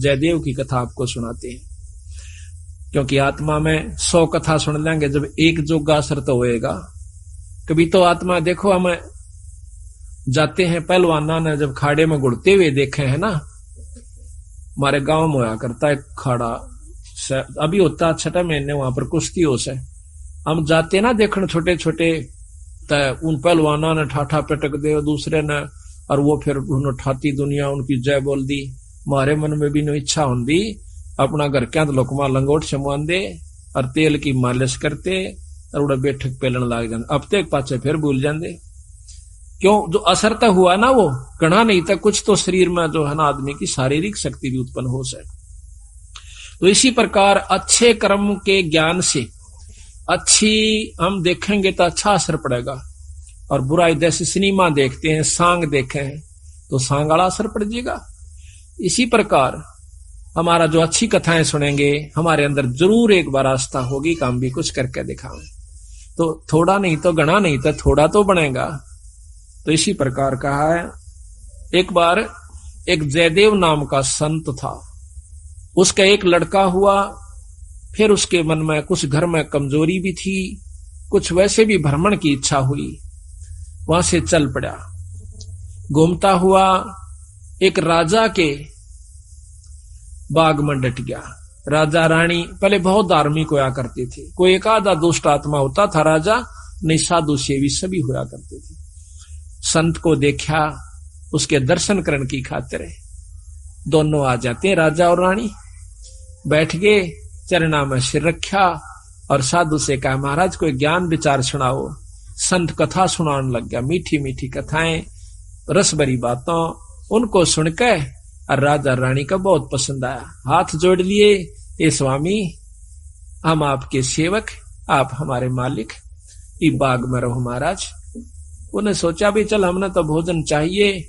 जयदेव की कथा आपको सुनाते हैं, क्योंकि आत्मा में 100 कथा सुन लेंगे, जब एक जोगा असर तो होएगा। कभी तो आत्मा देखो, हमें जाते हैं पहलवाना ने जब खाड़े में गुड़ते हुए देखे हैं ना, हमारे गांव में होया करता है खाड़ा, अभी होता 6 महीने वहां पर कुश्ती हो से, हम जाते ना देखने छोटे छोटे, उन पहलवाना ने ठाठा पटक दे दूसरे ने, और वो फिर उन्होंने ठाती दुनिया उनकी जय बोल दी। हमारे मन में भी नो इच्छा होंगी अपना घर क्या लोकमा लंगोट छमुआन दे और तेल की मालिश करते और उड़ा बैठक पेलन लाग जाते, अब तक पाचे फिर भूल जाते। क्यों? जो असर तक हुआ ना वो गणा नहीं था, कुछ तो शरीर में जो है ना आदमी की शारीरिक शक्ति भी उत्पन्न हो सके। तो इसी प्रकार अच्छे कर्म के ज्ञान से अच्छी हम देखेंगे तो अच्छा असर पड़ेगा, और बुराई जैसे सिनेमा देखते हैं, सांग देखे हैं तो सांग वाला असर पड़ जाएगा। इसी प्रकार हमारा जो अच्छी कथाएं सुनेंगे, हमारे अंदर जरूर एक बार आस्था होगी कि हम भी कुछ करके दिखाएं, तो थोड़ा नहीं तो गणा नहीं तो थोड़ा तो बनेगा। तो इसी प्रकार कहा है, एक बार एक जयदेव नाम का संत था, उसका एक लड़का हुआ, फिर उसके मन में कुछ घर में कमजोरी भी थी, कुछ वैसे भी भ्रमण की इच्छा हुई, वहां से चल पड़ा। घूमता हुआ एक राजा के बाग में डट गया। राजा रानी पहले बहुत धार्मिक होया करते थे, कोई एक आधा दुष्ट आत्मा होता था राजा, नहीं साधु सेवी सभी होया करते थे। संत को देखा, उसके दर्शन करने की खातिर दोनों आ जाते हैं, राजा और रानी बैठ गए, चरणा में सिर रखा और साधु से कहा महाराज कोई ज्ञान विचार सुनाओ। संत कथा सुनाने लग गया, मीठी मीठी कथाएं, रस भरी बातों, उनको सुनकर और राजा रानी का बहुत पसंद आया। हाथ जोड़ लिए, ये स्वामी हम आपके सेवक, आप हमारे मालिक, इस बाग में रहो महाराज। उन्हें सोचा भी चल हमने तो भोजन चाहिए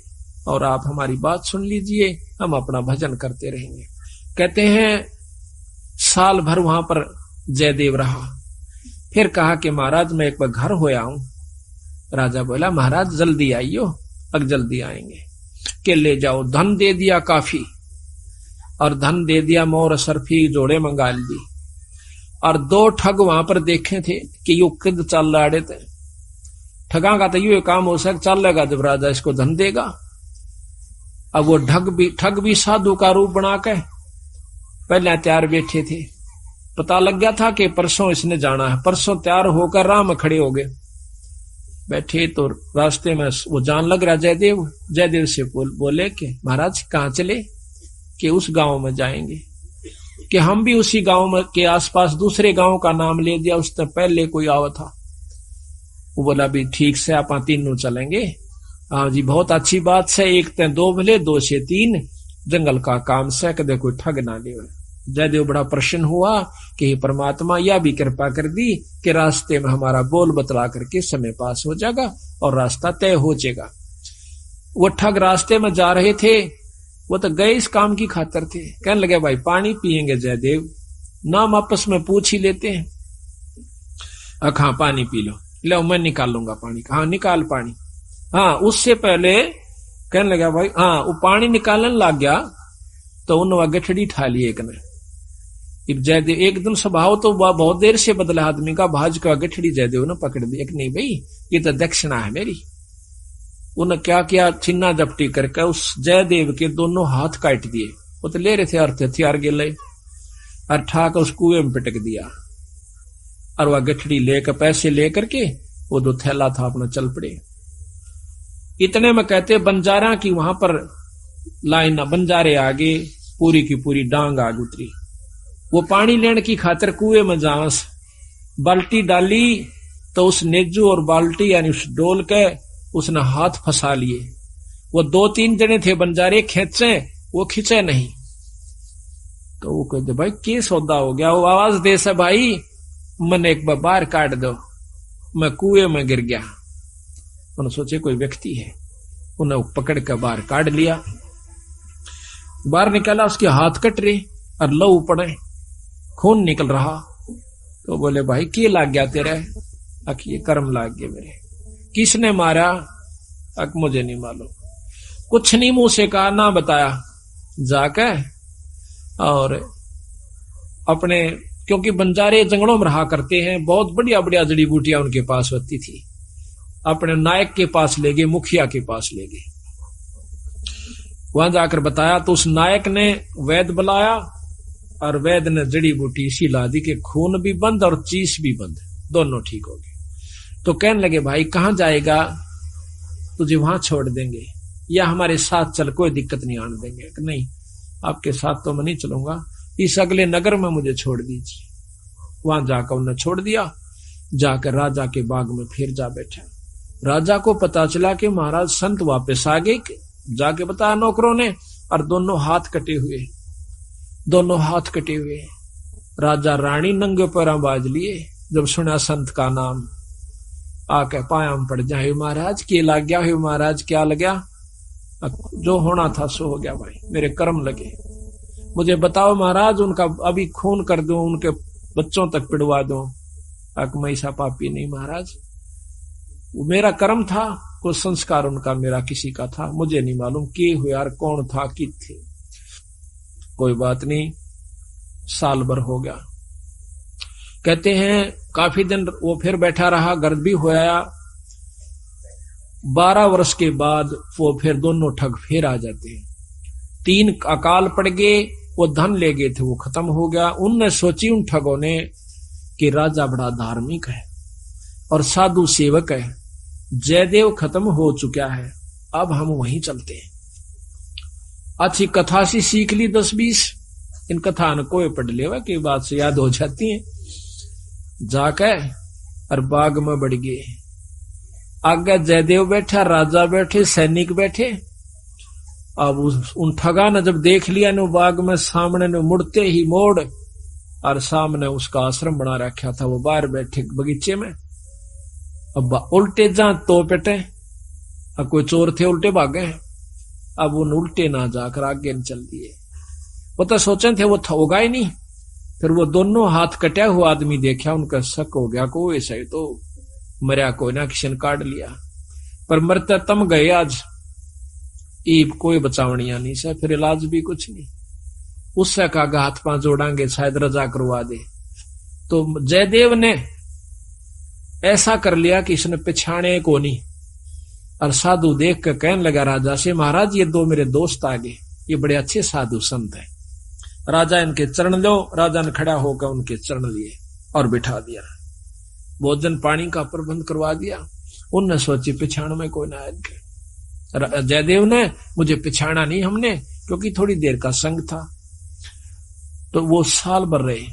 और आप हमारी बात सुन लीजिए, हम अपना भजन करते रहेंगे। कहते हैं साल भर वहां पर जयदेव रहा, फिर कहा कि महाराज मैं एक बार घर होया हूं। राजा बोला महाराज जल्दी आइयो, अब जल्दी आएंगे। के ले जाओ, धन दे दिया काफी, और धन दे दिया, मोर सरफी जोड़े मंगा ली, और 2 ठग वहां पर देखे थे कि यो किद चल लाड़े थे, ठगा का तो ये काम हो सक चल लेगा जब राजा इसको धन देगा। अब वो ठग भी साधु का रूप बना के पहले तैयार बैठे थे, पता लग गया था कि परसों इसने जाना है, परसों तैयार होकर राह में खड़े हो गए। बैठे तो रास्ते में वो जान लग रहा जयदेव से बोले कि महाराज कहाँ चले? कि उस गांव में जाएंगे। कि हम भी उसी गांव में के आसपास दूसरे गांव का नाम ले दिया, उससे पहले कोई आवा था। वो बोला भी ठीक से आप तीनों चलेंगे। हाँ जी बहुत अच्छी बात से, 1 से 2 मिले, 2 से 3, जंगल का काम से कदे कोई ठग ना ले। जयदेव बड़ा प्रसन्न हुआ कि परमात्मा यह भी कृपा कर दी कि रास्ते में हमारा बोल बतला करके समय पास हो जाएगा और रास्ता तय हो जाएगा। वो ठग रास्ते में जा रहे थे, वो तो गए इस काम की खातिर थे। कहने लगे भाई पानी पिएंगे जयदेव? नाम आपस में पूछ ही लेते हैं। हाँ पानी पी लो, लो मैं निकाल लूंगा पानी। हाँ निकाल पानी। हाँ उससे पहले कहने लगा भाई, हाँ वो पानी निकालने लग गया तो उन्होंने गठड़ी ठा ली एक ने। जयदेव एकदम स्वभाव तो बहुत देर से बदला आदमी का, भाज का गठड़ी जयदेव ने पकड़ दी। एक नहीं भाई ये तो दक्षिणा है मेरी। उन्हें क्या किया, छिन्ना जपटी करके उस जयदेव के दोनों हाथ काट दिए। वो तो ले रहे थे अर्थ हथियार गिले, और ठाकर उस कुएं में पिटक दिया। और वह गठड़ी लेकर पैसे लेकर के वो जो थैला था अपना चल पड़े। इतने में कहते बंजारा की वहां पर लाइन, बंजारे आगे पूरी की पूरी डांग आग उतरी। वो पानी लेने की खातिर कुएं में जांस बाल्टी डाली तो उस नेजू और बाल्टी यानी उस डोल के उसने हाथ फंसा लिए। वो 2-3 जने थे बंजारे, खेचे वो खींचे नहीं। तो वो कहते भाई क्या सौदा हो गया? वो आवाज दे से भाई मन एक बार बाहर काट दो, मैं कुएं में गिर गया। उन्होंने सोचे कोई व्यक्ति है, उन्हें पकड़ कर बाहर काट लिया। बाहर निकाला, उसके हाथ कट रहे और लहू पड़े, खून निकल रहा। तो बोले भाई क्या लाग गया तेरे? अक ये कर्म लाग गए मेरे। किसने मारा? अक मुझे नहीं मालूम। कुछ नहीं मुंह से कहा, ना बताया। जाकर और अपने, क्योंकि बंजारे जंगलों में रहा करते हैं, बहुत बढ़िया बढ़िया जड़ी बूटियां उनके पास होती थी, अपने नायक के पास ले गए, मुखिया के पास ले गए। वहां जाकर बताया तो उस नायक ने वैद्य बुलाया और वैद्य ने जड़ी बूटी इसी ला दी कि खून भी बंद और चीस भी बंद, दोनों ठीक हो गए। तो कहने लगे भाई कहां जाएगा, तुझे वहां छोड़ देंगे या हमारे साथ चल, कोई दिक्कत नहीं आने देंगे। नहीं, आपके साथ तो मैं नहीं चलूंगा, इस अगले नगर में मुझे छोड़ दीजिए। वहां जाकर उन्हें छोड़ दिया, जाकर राजा के बाग में फिर जा बैठा। राजा को पता चला कि महाराज संत वापस आ गए, जाके बताया नौकरों ने, और दोनों हाथ कटे हुए, दोनों हाथ कटे हुए। राजा रानी नंगे पैरों बाज लिए, जब सुना संत का नाम आके पायाम पड़ जाए, महाराज के लग गया है, महाराज क्या लग गया, जो होना था सो हो गया भाई, मेरे कर्म लगे, मुझे बताओ महाराज, उनका अभी खून कर दूं, उनके बच्चों तक पिड़वा दूं। मैं ऐसा पापी नहीं महाराज, वो मेरा कर्म था, कोई संस्कार उनका मेरा किसी का था, मुझे नहीं मालूम के हुए यार, कौन था कि थे। कोई बात नहीं, साल भर हो गया। कहते हैं काफी दिन वो फिर बैठा रहा, गर्द भी होया। 12 वर्ष के बाद वो फिर दोनों ठग फिर आ जाते हैं। 3 अकाल पड़ गए, वो धन ले गए थे, वो खत्म हो गया। उनने सोची उन ठगों ने कि राजा बड़ा धार्मिक है और साधु सेवक है, जयदेव खत्म हो चुका है, अब हम वहीं चलते हैं। अच्छी कथा सी सीख ली 10-20, इन कथा न कोई पढ़ लेवा की बात से याद हो जाती है। जाकर और बाग में बढ़ गए, आगे जयदेव बैठा, राजा बैठे, सैनिक बैठे। अब उन ठगा ने जब देख लिया न बाग में सामने ने, मुड़ते ही मोड़ और सामने उसका आश्रम बना रखा था, वो बाहर बैठे बगीचे में। अब उल्टे जा तो पेटे, अब कोई चोर थे उल्टे भागे, अब उन उल्टे ना जाकर आगे न चल दिए। वो तो सोचे थे वो होगा ही नहीं। फिर वो दोनों हाथ कटा हुआ आदमी देखा, उनका शक हो गया को ऐसा ही तो मरिया, कोई ना किसी ने काट लिया, पर मरते तम गए आज, ईब कोई बचावनिया नहीं से, फिर इलाज भी कुछ नहीं। उससे कहा हाथ पांव जोड़ांगे शायद रजा करवा दे। तो जयदेव ने ऐसा कर लिया कि इसने पिछाने को नहीं, और साधु देख कर कहने लगा राजा से, महाराज ये 2 मेरे दोस्त आ गए, ये बड़े अच्छे साधु संत हैं, राजा इनके चरण लो। राजा ने खड़ा होकर उनके चरण लिए और बिठा दिया, भोजन पानी का प्रबंध करवा दिया। उनने सोची पिछाण में कोई ना आए। जयदेव ने मुझे पिछाड़ा नहीं हमने, क्योंकि थोड़ी देर का संग था। तो वो साल भर रहे,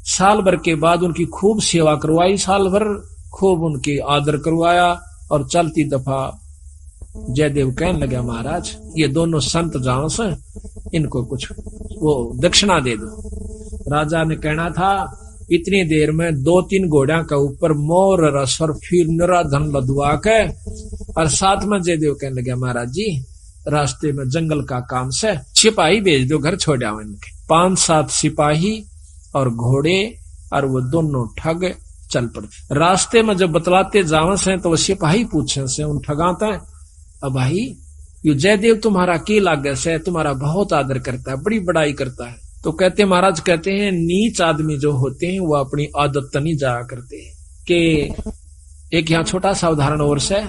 साल भर के बाद उनकी खूब सेवा करवाई, साल भर खूब उनकी आदर करवाया। और चलती दफा जयदेव कहने लगा महाराज ये दोनों संत जाओ से, इनको कुछ वो दक्षिणा दे दो। राजा ने कहना था इतनी देर में 2-3 घोड़ा का ऊपर मोर रस और फिर निरा धन लदवा के, और साथ में जयदेव कहने लगा महाराज जी रास्ते में जंगल का काम से सिपाही भेज दो, घर छोड़ आओ इनके। 5-7 सिपाही और घोड़े और वो दोनों ठग चल पड़े। रास्ते में जब बतलाते जावे से तो वो सिपाही पूछे से उन ठगाते, अब भाई ये जयदेव तुम्हारा के लागे से, तुम्हारा बहुत आदर करता है, बड़ी बड़ाई करता है। तो कहते महाराज कहते हैं नीच आदमी जो होते हैं वो अपनी आदत नहीं जाया करते। कि एक यहाँ छोटा सा उदाहरण और से,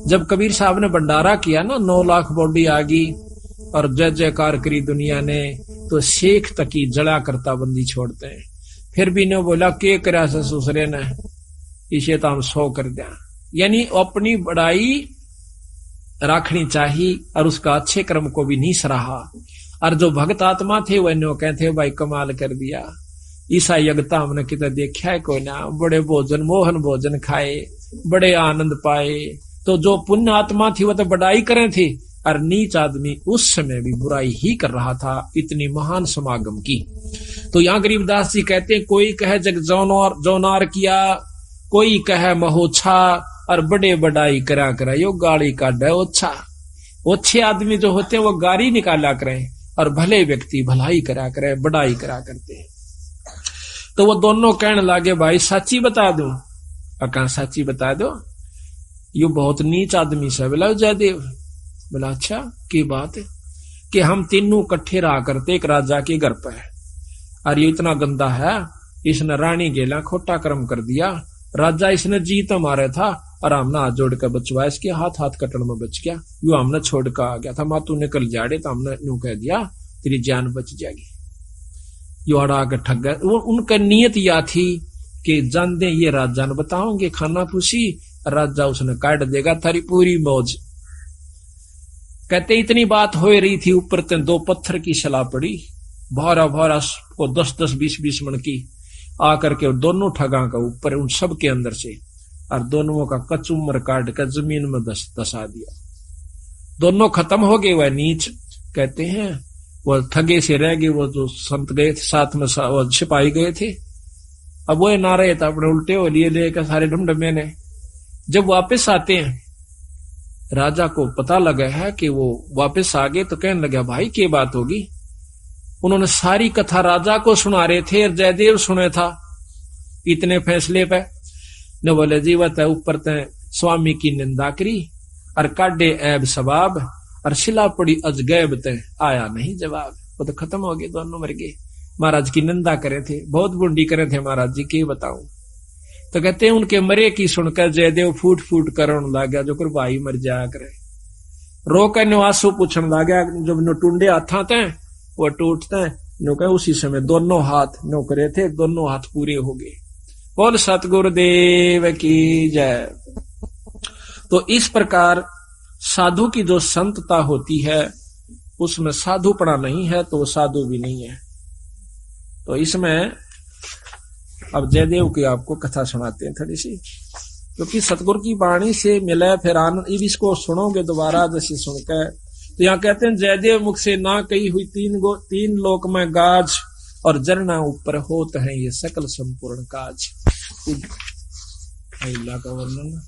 जब कबीर साहब ने भंडारा किया ना, 9 लाख बॉडी आ गई और जय जयकार करी दुनिया ने, तो शेख तकी जड़ा करता बंदी छोड़ते हैं। फिर भी ने बोला के करा से ससुरे ने, इसे तो हम 100 कर दिया। यानी अपनी बड़ाई रखनी चाहिए और उसका अच्छे कर्म को भी नहीं सराहा। और जो भक्त आत्मा थे वह नो कहते भाई कमाल कर दिया, ईसा यज्ञता हमने कितना देखा है कोई ना, बड़े भोजन मोहन भोजन खाए, बड़े आनंद पाए। तो जो पुण्य आत्मा थी वह तो बड़ाई करे थी, और नीच आदमी उस समय भी बुराई ही कर रहा था, इतनी महान समागम की। तो यहाँ गरीबदास जी कहते हैं कोई कहे जग जौनार किया, कोई कहे महोछा, और बड़े बड़ाई करा यो गाली काटे ओछा। ओछे आदमी जो होते हैं वो गाली निकाला करें, और भले व्यक्ति भलाई करा करे, बड़ाई करा करते हैं। तो वो दोनों कहने लगे भाई सच्ची बता दो। कहा सच्ची बता दो, ये बहुत नीच आदमी से। बोला जयदेव, बोला अच्छा की बात है। कि हम तीनों इकट्ठे रहा करते एक राजा के घर पर, और ये इतना गंदा है, इसने रानी गेला खोटा कर्म कर दिया, राजा इसने जीत मारा था और हमने हाथ जोड़ कर बचवाया, इसके हाथ कटन में बच गया, यू हमने छोड़ कर आ गया था, माँ तू निकल जाड़े तो हमने यूं कह दिया तेरी जान बच जाएगी। यू अड़ा के ठग गए। उनका नियत या थी कि जान दे ये राजा ने बताओगे खाना पूछी, राजा उसने काट देगा थारी पूरी मौज। कहते इतनी बात हो रही थी, ऊपर ते 2 पत्थर की सलाह पड़ी, भारा को 10-10 20-20 मन की आकर के दोनों ठगा का ऊपर उन सब के अंदर से, और दोनों का कचुमर काट कर जमीन में दसा दिया। दोनों खत्म हो गए। वह नीच कहते हैं वो ठगे से रह गए, वो जो संत गए थे साथ में वो सिपाही गए थे, अब वो ना रहे था, अपने उल्टे हो लिए लेकर सारे ढमढमे ने। जब वापस आते हैं, राजा को पता लगा है कि वो वापस आ गए, तो कहने लगा भाई क्या बात होगी। उन्होंने सारी कथा राजा को सुना रहे थे और जयदेव सुने था इतने फैसले पे। न बोले जीवत है ऊपर ते स्वामी की निंदा करी और काटे ऐब सबाब, और शिला पड़ी अजगैब ते आया नहीं जवाब। वो तो खत्म हो गए, दोनों मर गए। महाराज की निंदा करे थे, बहुत बुंडी करे थे महाराज जी, के बताऊं। तो कहते हैं उनके मरे की सुनकर जयदेव फूट फूट करने लगा, जो कर भाई मर जाया करे। रो कर निवासो पूछने लगा, जब नो टूंडे हाथा थे वो टूटते हैं, नो कहे उसी समय दोनों हाथ नो करे थे, दोनों हाथ पूरे हो गए। बोल सतगुरुदेव की जय। तो इस प्रकार साधु की जो संतता होती है उसमें साधुपना नहीं है तो वो साधु भी नहीं है। तो इसमें अब जयदेव की आपको कथा सुनाते हैं थोड़ी सी, क्योंकि सतगुरु की वाणी से मिले फिर आनंद। इसको सुनोगे दोबारा जैसे सुनकर, तो यहाँ कहते हैं जयदेव मुख से ना कही हुई 3 लोक में गाज, और जरना ऊपर होत है ये सकल संपूर्ण काज। का वर्णन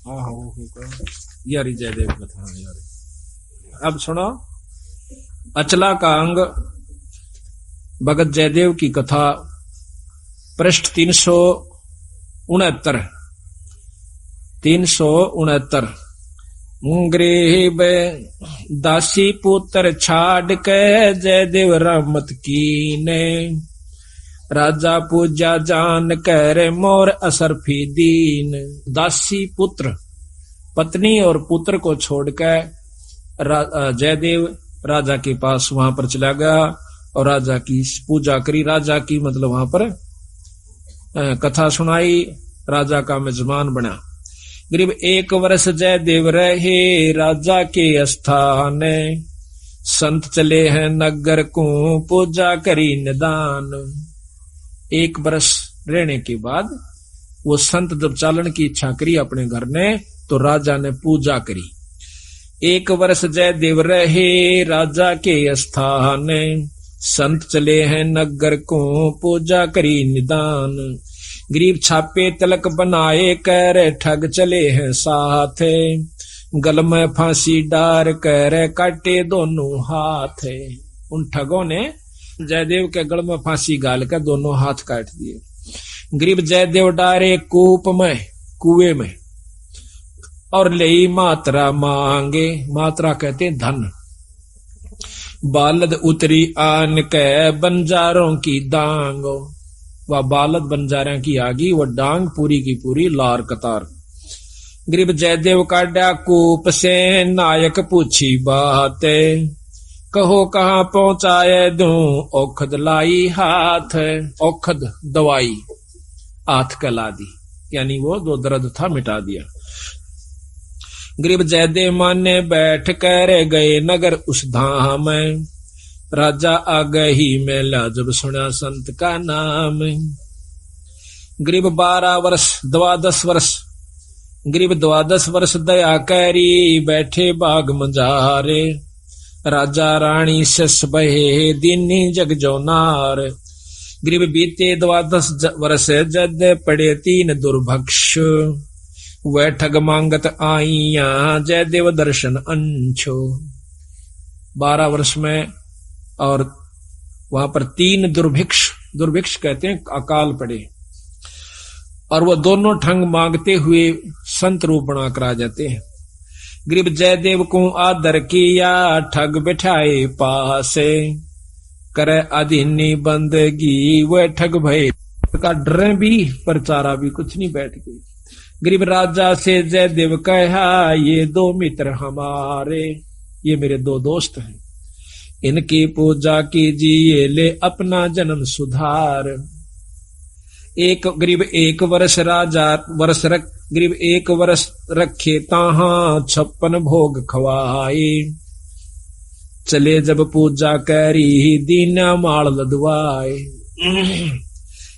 यारी जयदेव कथा यार। अब सुनो अचला का अंग भगत जयदेव की कथा, पृष्ठ 369। गरीब दासी पुत्र छाड़ के जयदेव रहमत कीने, राजा पूजा जान कर मोर असरफी दीन। दासी पुत्र पत्नी और पुत्र को छोड़कर जयदेव राजा के पास वहां पर चला गया और राजा की पूजा करी। राजा की मतलब वहां पर कथा सुनाई, राजा का मेजबान बना। करीब 1 वर्ष जयदेव रहे राजा के स्थान, संत चले हैं नगर को पूजा करी निदान। 1 वर्ष रहने के बाद वो संत जब चालन की इच्छा करी अपने घर ने, तो राजा ने पूजा करी। 1 वर्ष जयदेव रहे राजा के स्थान, संत चले हैं नगर को पूजा करी निदान। गरीब छापे तिलक बनाए कर ठग चले हैं साथ, गल में फांसी डार कर काटे दोनों हाथ। उन ठगों ने जयदेव के गल में फांसी गाल कर दोनों हाथ काट दिए। गरीब जयदेव डारे कुएं में और ले मात्रा मांगे, मात्रा कहते धन। बालद उतरी आन के बंजारों की डांग, वह बालद बंजारा की आगी, वह डांग पूरी की पूरी लार कतार। गरीब जयदेव का डाकूप से नायक पूछी बात, कहो कहाँ पहुंचाए दूं औखद लाई हाथ। औखद दवाई हाथ कला दी, यानी वो जो दर्द था मिटा दिया। गरीब जयदेव माने बैठ कर गए नगर उस धाम, राजा आ गई मेला जब सुना संत का नाम। गरीब 12 वर्ष गरीब 12 वर्ष दया करी बैठे बाग मंजारे, राजा रानी सस बहे दीनी जग जो नार। गरीब बीते 12 वर्ष जद पड़े 3 दुर्भक्ष, वह ठग मांगत आईया जयदेव दर्शन अंशो। 12 वर्ष में और वहां पर 3 दुर्भिक्ष कहते हैं अकाल पड़े, और वो दोनों ठग मांगते हुए संत रूप बना कर आ जाते हैं। गरीब जयदेव को आदर किया, ठग बिठाए पासे, करे अधीनी बंदगी वह ठग भय का डर भी पर चारा भी कुछ नहीं बैठ गई। गरीब राजा से जयदेव कहा, ये दो मित्र हमारे, ये मेरे दो दोस्त हैं, इनकी पूजा कीजिए ले अपना जन्म सुधार। एक गरीब एक वर्ष राजा वर्ष गरीब एक वर्ष रखे ताहा 56 भोग खवाए, चले जब पूजा करी दीना माल लदवाए।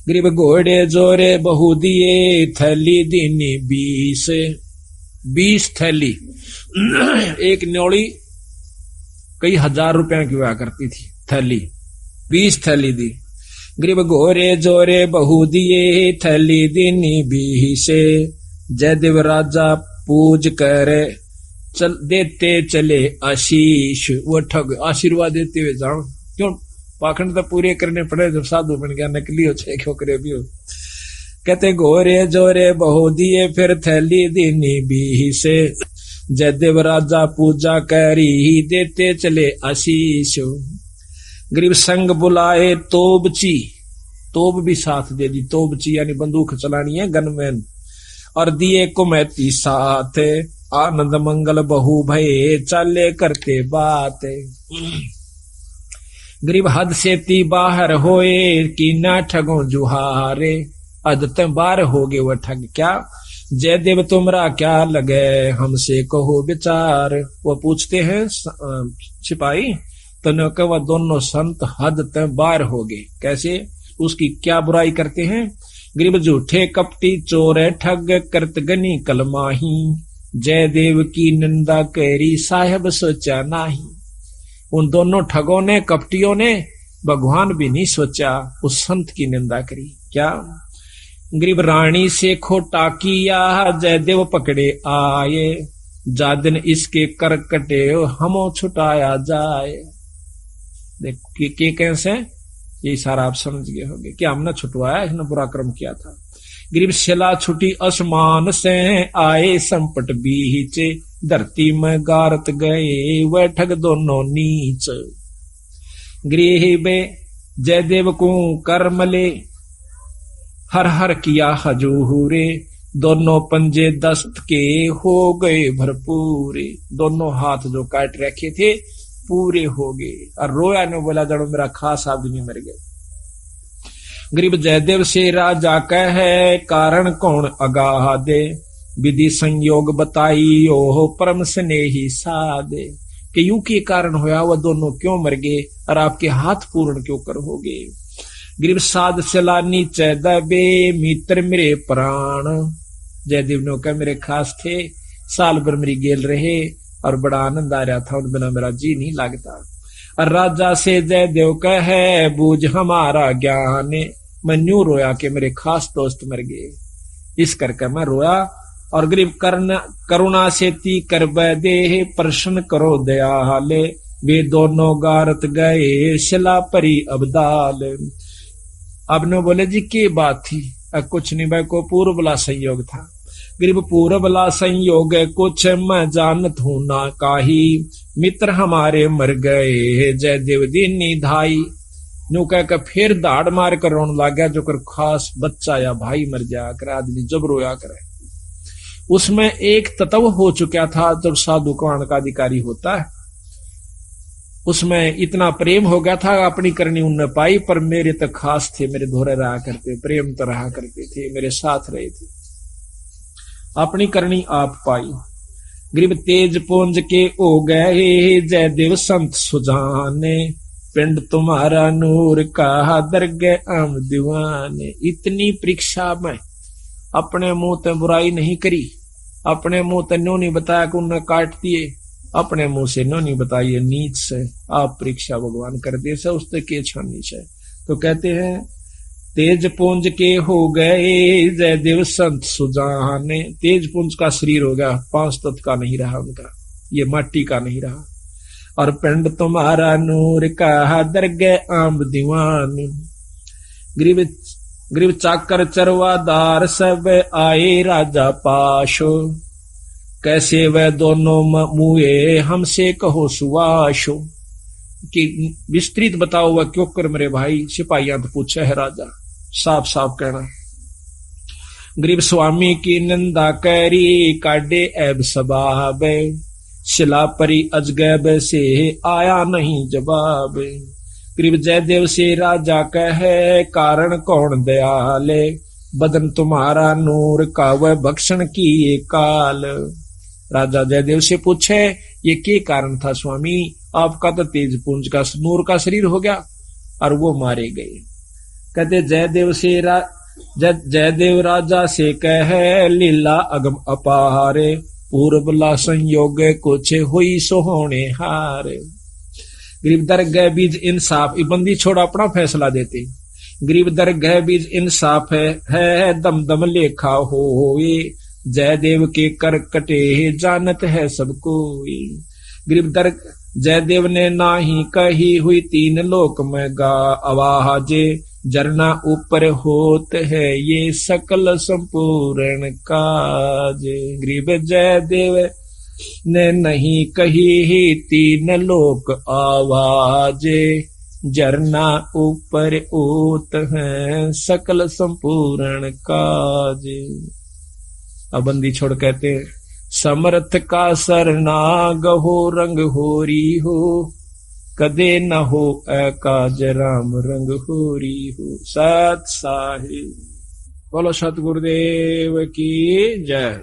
गरीब घोड़े जोरे बहु दिए, थैली दीनी 20 थैली। एक न्योली कई हजार रुपया की हुआ करती थी थैली, 20 थैली दी। गरीब घोड़े जोरे बहु दिए, थैली दीनी 20। जयदेव राजा पूज करे चल देते चले आशीष। वो ठग आशीर्वाद देते हुए जाओ, क्यों पाखंड तो पूरे करने पड़े, जब साधु बन गया नकली हो छे क्यों करे भी हो। कहते घोरे जोरे बहु दिए, फिर थैली दीनी 20। जयदेव राजा पूजा करी देते चले आशीष। गरीब संग बुलाए तोबची, तोब भी साथ दे दी, तोबची यानी बंदूक चलानी है, गनमैन, और दिए कुमैती साथ। आनंद मंगल बहु भये चले करते बात। गरीब हद से ती बाहर होए, कि ना ठगो जुहारे। अद तक बाहर हो गए वह ठग क्या, जयदेव तुमरा क्या लगे हमसे कहो विचार। वो पूछते हैं सिपाही, तो वह दोनों संत हद तक बाहर हो गए, कैसे, उसकी क्या बुराई करते हैं। गरीब झूठे कपटी चोर ठग करत गनी कलमाही, जयदेव की निंदा करी साहेब सोचा नाही। उन दोनों ठगों ने कपटियों ने भगवान भी नहीं सोचा, उस संत की निंदा करी क्या। गरीब रानी से खोटा किया, जयदेव पकड़े आए, जादिन इसके कर कटे हमो छुटाया जाए। देखिए के कैसे, यही सारा आप समझ गए होंगे कि हमने छुटवाया, इसने बुरा कर्म किया था। गरीब शिला छुटी आसमान से, आए संपट बीच, धरती में गारत गए वह ठग दोनों नीच। गरीब जयदेव को कर्मले, हर हर किया हजूरे, दोनों पंजे दस्त के हो गए भरपूरे। दोनों हाथ जो काट रखे थे पूरे हो गए, और रोया ने बोला जड़ो मेरा खास आदमी मर गए। गरीब जयदेव से राजा कहे, कारण कौन अगाह दे, विधि संयोग बताई ओह परम स्नेही सादे। कि यूं के कारण होया, वह दोनों क्यों मर गए, और आपके हाथ पूर्ण क्यों कर हो गए। गरीब साध चला नीचे दबे, मित्र मेरे प्राण। जयदेव ने कहा मेरे खास थे, साल भर मेरी गेल रहे, और बड़ा आनंद आ रहा था, उन बिना मेरा जी नहीं लगता। और राजा से जयदेव कहे, बूझ हमारा ज्ञान, मैं न्यू रोया कि मेरे खास दोस्त मर गए, इस करके मैं रोया। और गरीब करुणा से ती कर दे, प्रश्न करो दयाले, वे दोनों गारत गए शिला परी अबदाल। अब ने बोले जी की बात थी, कुछ नहीं भाई, को पूर्व बला संयोग था। गरीब पूर्व बला संयोग कुछ मैं जानत हूं ना काही, मित्र हमारे मर गए जयदेव दीनी धाई। न्यू कह फिर दाड़ मार कर रोन लग गया, जो कर खास बच्चा या भाई मर जाया कर, आदमी जब रोया करे। उसमें एक तत्व हो चुका था, जब साधु कौन का अधिकारी होता है, उसमें इतना प्रेम हो गया था, अपनी करनी उनने पाई, पर मेरे तो खास थे, मेरे धोरे रहा करते, प्रेम तो रहा करते थे, मेरे साथ रहे थे, अपनी करनी आप पाई। गरीब तेज पुंज के ओ गए जयदेव संत सुजाने, पिंड तुम्हारा नूर का दरगे आम दीवाने। इतनी परीक्षा में अपने मुंह ते बुराई नहीं करी, अपने मुंह ते नो नहीं बताया कि उन्हें काट दिए, अपने मुंह से नो नहीं बताइए नीच से आप परीक्षा भगवान कर दे से उससे के छानी से। तो कहते हैं तेज पुंज के हो गए जयदेव संत सुजाने। तेज पुंज का शरीर हो गया, 5 तत्व का नहीं रहा उनका, ये माटी का नहीं रहा। और पिंड तुम्हारा नूर का दरगे आम दीवान। गरीब चाकर चरवादार सब आए राजा पाशो, कैसे वह दोनों मुए हमसे कहो सुवाशो, कि विस्तृत बताओ वह क्यों कर मेरे भाई। सिपाहियां तो पूछे है राजा, साफ साफ कहना। गरीब स्वामी की निंदा करी काटे ऐब सबाब, शिला परी अजगैब से आया नहीं जवाब। गरीब जयदेव से राजा कहे कारण कौन दयाले, बदन तुम्हारा नूर का वह भक्षण की ये काल। राजा जयदेव से पूछे ये के कारण था स्वामी, आपका तो तेज पुंज का नूर का शरीर हो गया और वो मारे गए। कहते जयदेव राजा से कहे लीला अगम अपारे, पूर्वला संयोग कुछ हुई सोहोने हारे। गरीब दरगह बीज इंसाफ, बंदी छोड़ अपना फैसला देते। गरीब दरगह बीज इंसाफ है दम दम लेखा हो, जयदेव के कर कटे जानत है सबको। गरीब जयदेव ने नाही कही हुई तीन लोक में गा आवाजे, जरना ऊपर होत है ये सकल संपूर्ण काज। गरीब जयदेव ने नहीं कही ही तीन लोक आवाजे, जरना ऊपर होत है सकल संपूर्ण काज। अब बंदी छोड़ कहते समर्थ का सरना गहो रंग होरी हो, कदे न हो काज राम रंग होरी हो। सत साहिब बोलो सतगुरुदेव की जय।